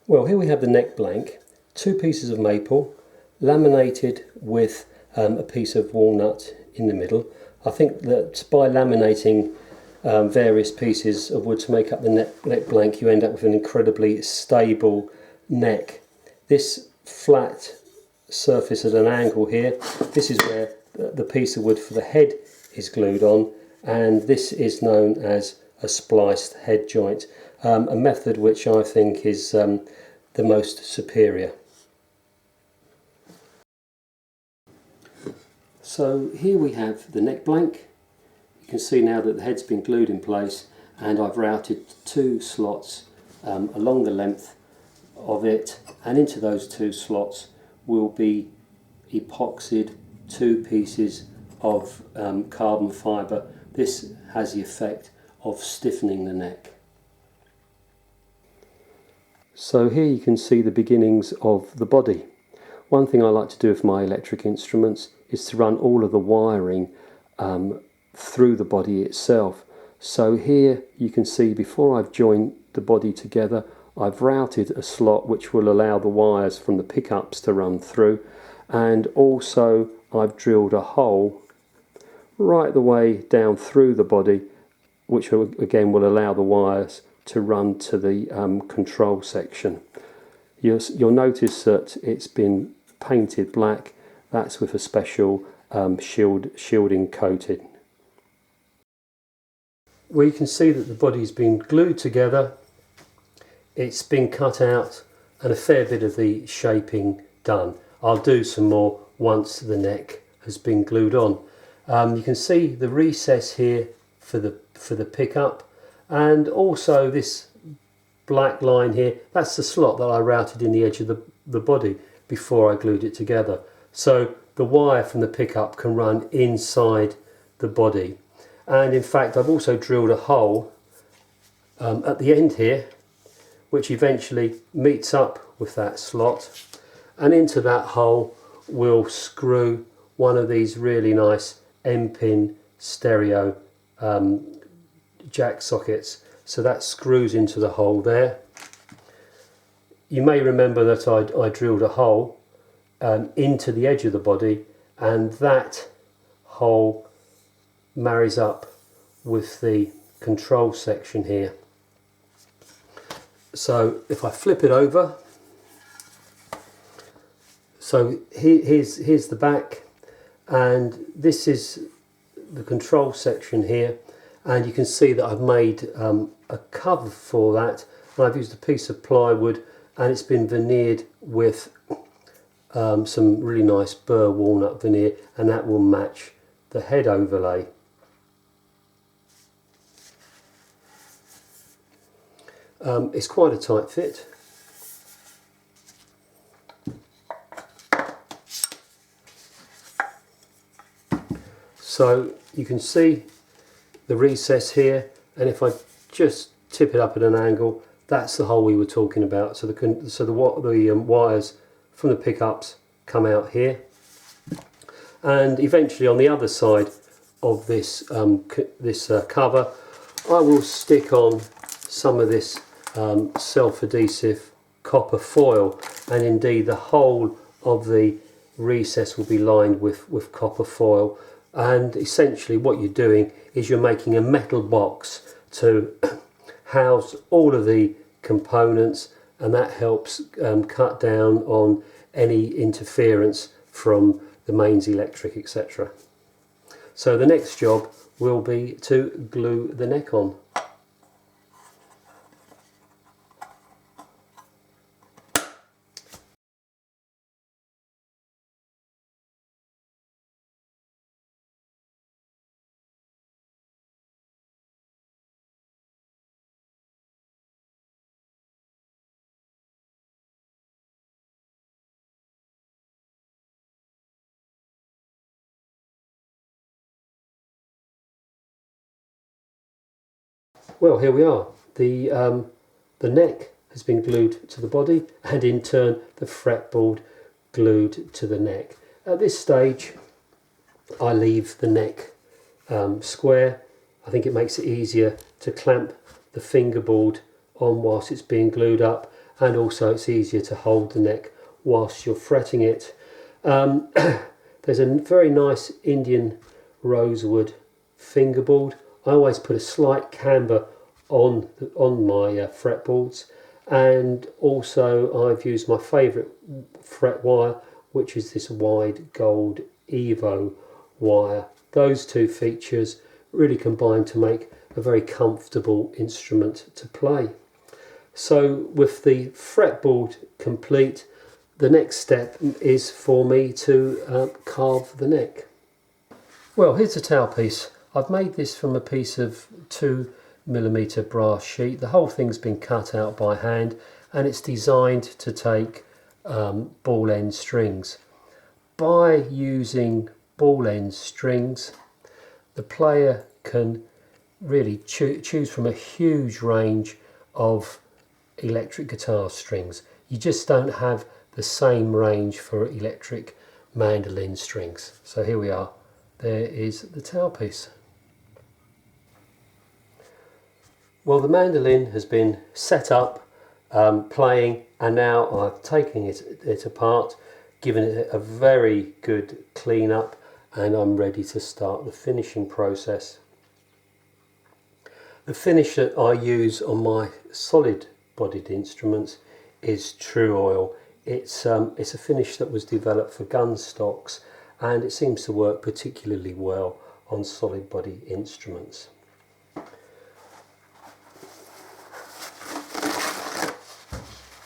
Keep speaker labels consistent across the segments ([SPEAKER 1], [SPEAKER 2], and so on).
[SPEAKER 1] Well, here we have the neck blank, 2 pieces of maple, laminated with a piece of walnut in the middle. I think that by laminating various pieces of wood to make up the neck blank, you end up with an incredibly stable neck. This flat surface at an angle here, this is where the piece of wood for the head is glued on, and this is known as a spliced head joint, a method which I think is the most superior. So here we have the neck blank. You can see now that the head's been glued in place, and I've routed 2 slots along the length of it, and into those 2 slots will be epoxied 2 pieces of carbon fibre. This has the effect of stiffening the neck. So here you can see the beginnings of the body. One thing I like to do with my electric instruments is to run all of the wiring through the body itself. So here you can see, before I've joined the body together, I've routed a slot which will allow the wires from the pickups to run through, and also I've drilled a hole right the way down through the body, which again will allow the wires to run to the control section. You'll notice that it's been painted black. That's with a special shielding coating. Well, you can see that the body's been glued together, it's been cut out, and a fair bit of the shaping done. I'll do some more once the neck has been glued on. You can see the recess here for the pickup, and also this black line here, that's the slot that I routed in the edge of the body before I glued it together. So the wire from the pickup can run inside the body. And in fact, I've also drilled a hole at the end here, which eventually meets up with that slot, and into that hole we'll screw one of these really nice M-pin stereo jack sockets. So that screws into the hole there. You may remember that I drilled a hole into the edge of the body, and that hole marries up with the control section here. So if I flip it over, so here's the back, and this is the control section here, and you can see that I've made a cover for that, and I've used a piece of plywood, and it's been veneered with some really nice burr walnut veneer, and that will match the head overlay. It's quite a tight fit. So you can see the recess here, and if I just tip it up at an angle, that's the hole we were talking about. So the wires from the pickups come out here, and eventually on the other side of this cover, I will stick on some of this self-adhesive copper foil, and indeed the whole of the recess will be lined with copper foil. And essentially what you're doing is you're making a metal box to house all of the components, and that helps cut down on any interference from the mains electric, etc. So the next job will be to glue the neck on. Well, here we are. The neck has been glued to the body, and in turn the fretboard glued to the neck. At this stage I leave the neck square. I think it makes it easier to clamp the fingerboard on whilst it's being glued up, and also it's easier to hold the neck whilst you're fretting it. There's a very nice Indian rosewood fingerboard. I always put a slight camber on my fretboards, and also I've used my favourite fret wire, which is this wide gold Evo wire. Those two features really combine to make a very comfortable instrument to play. So with the fretboard complete, the next step is for me to carve the neck. Well, here's the tailpiece. I've made this from a piece of 2mm brass sheet. The whole thing's been cut out by hand, and it's designed to take ball end strings. By using ball end strings, the player can really choose from a huge range of electric guitar strings. You just don't have the same range for electric mandolin strings. So here we are. There is the tailpiece. Well, the mandolin has been set up, playing, and now I've taken it apart, given it a very good clean up, and I'm ready to start the finishing process. The finish that I use on my solid bodied instruments is True Oil. It's a finish that was developed for gun stocks, and it seems to work particularly well on solid body instruments.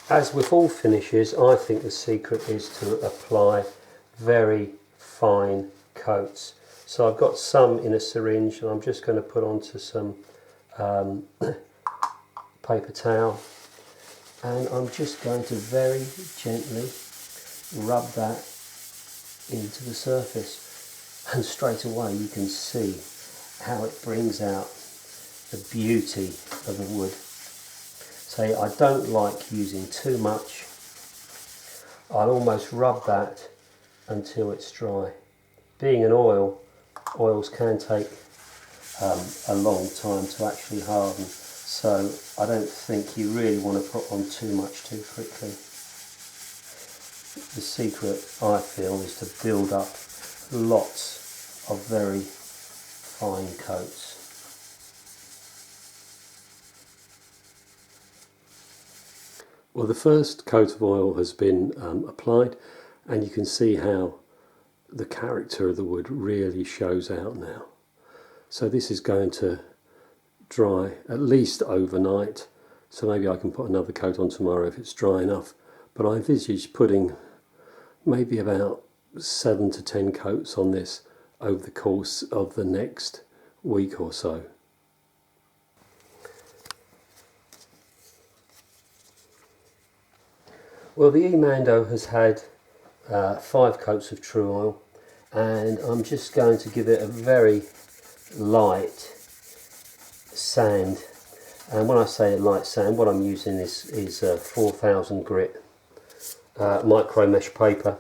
[SPEAKER 1] As with all finishes, I think the secret is to apply very fine coats. So I've got some in a syringe, and I'm just going to put onto some paper towel, and I'm just going to very gently rub that into the surface, and straight away you can see how it brings out the beauty of the wood. So I don't like using too much. I'll almost rub that until it's dry. Being an oil, oils can take a long time to actually harden, so I don't think you really want to put on too much too quickly. The secret, I feel, is to build up lots of very fine coats. Well, the first coat of oil has been applied, and you can see how the character of the wood really shows out now. So this is going to dry at least overnight, so maybe I can put another coat on tomorrow if it's dry enough. But I envisage putting maybe about 7 to 10 coats on this over the course of the next week or so. Well, the E-Mando has had 5 coats of True Oil, and I'm just going to give it a very light sand. And when I say a light sand, what I'm using is 4000 grit micro mesh paper.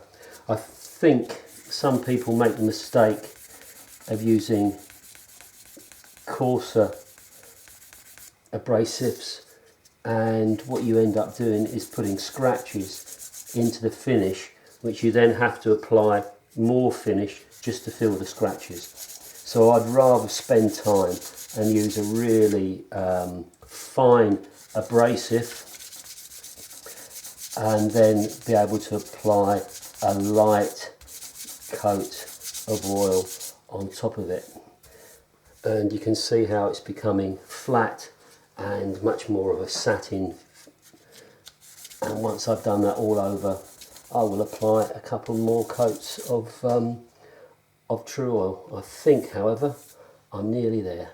[SPEAKER 1] I think some people make the mistake of using coarser abrasives, and what you end up doing is putting scratches into the finish, which you then have to apply more finish just to fill the scratches. So I'd rather spend time and use a really fine abrasive, and then be able to apply a light coat of oil on top of it. And you can see how it's becoming flat and much more of a satin. And once I've done that all over, I will apply a couple more coats of True Oil. I think, however, I'm nearly there.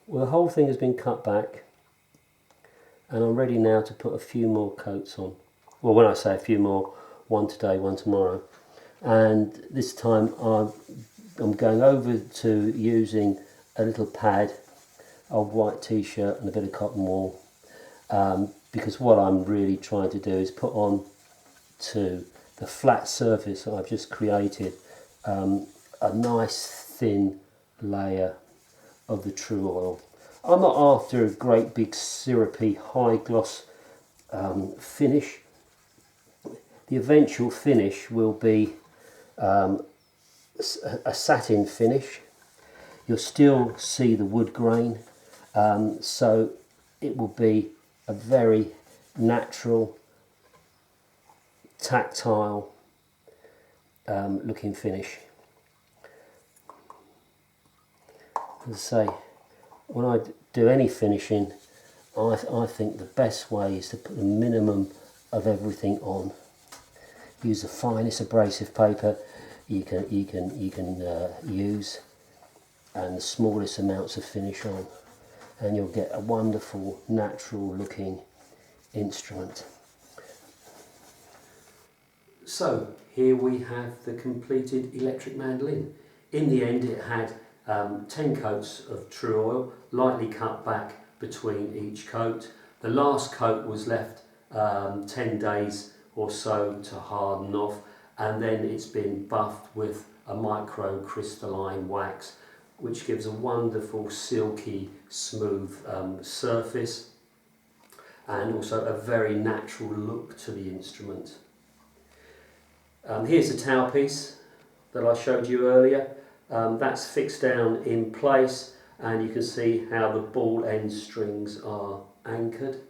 [SPEAKER 1] Well, the whole thing has been cut back, and I'm ready now to put a few more coats on. Well, when I say a few more, one today, one tomorrow. And this time I'm going over to using a little pad of white t-shirt and a bit of cotton wool, because what I'm really trying to do is put on to the flat surface that I've just created a nice thin layer of the True Oil. I'm not after a great big syrupy high gloss finish. The eventual finish will be a satin finish. You'll still see the wood grain, so it will be a very natural, tactile looking finish. As I say, when I do any finishing, I think the best way is to put the minimum of everything on. Use the finest abrasive paper you can use, and the smallest amounts of finish on, and you'll get a wonderful natural looking instrument. So here we have the completed electric mandolin. In the end it had 10 coats of true oil, lightly cut back between each coat. The last coat was left 10 days or so to harden off, and then it's been buffed with a micro crystalline wax, which gives a wonderful silky smooth surface, and also a very natural look to the instrument. Here's the tailpiece that I showed you earlier. That's fixed down in place, and you can see how the ball end strings are anchored.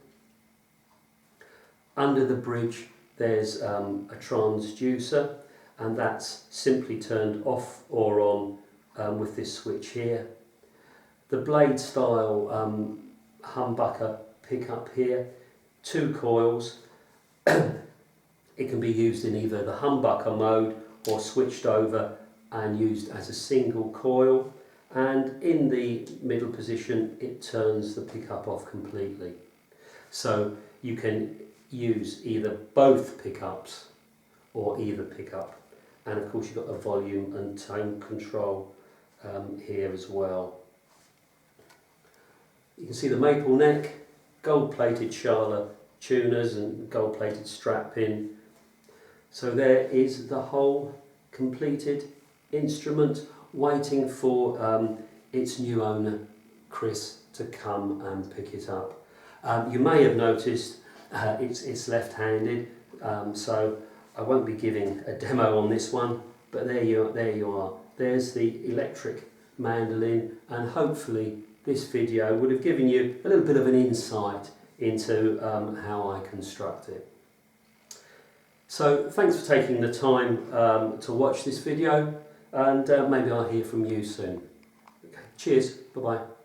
[SPEAKER 1] Under the bridge there's a transducer, and that's simply turned off or on with this switch here. The blade style humbucker pickup here, 2 coils. It can be used in either the humbucker mode or switched over and used as a single coil, and in the middle position it turns the pickup off completely. So you can use either both pickups or either pickup, and of course you've got a volume and tone control here as well. You can see the maple neck, gold plated Charla tuners and gold plated strap pin. So there is the whole completed instrument, waiting for its new owner Chris to come and pick it up. You may have noticed it's left-handed, so I won't be giving a demo on this one, but there you are. There's the electric mandolin, and hopefully this video would have given you a little bit of an insight into how I construct it. So thanks for taking the time to watch this video, and maybe I'll hear from you soon. Okay, cheers, bye bye.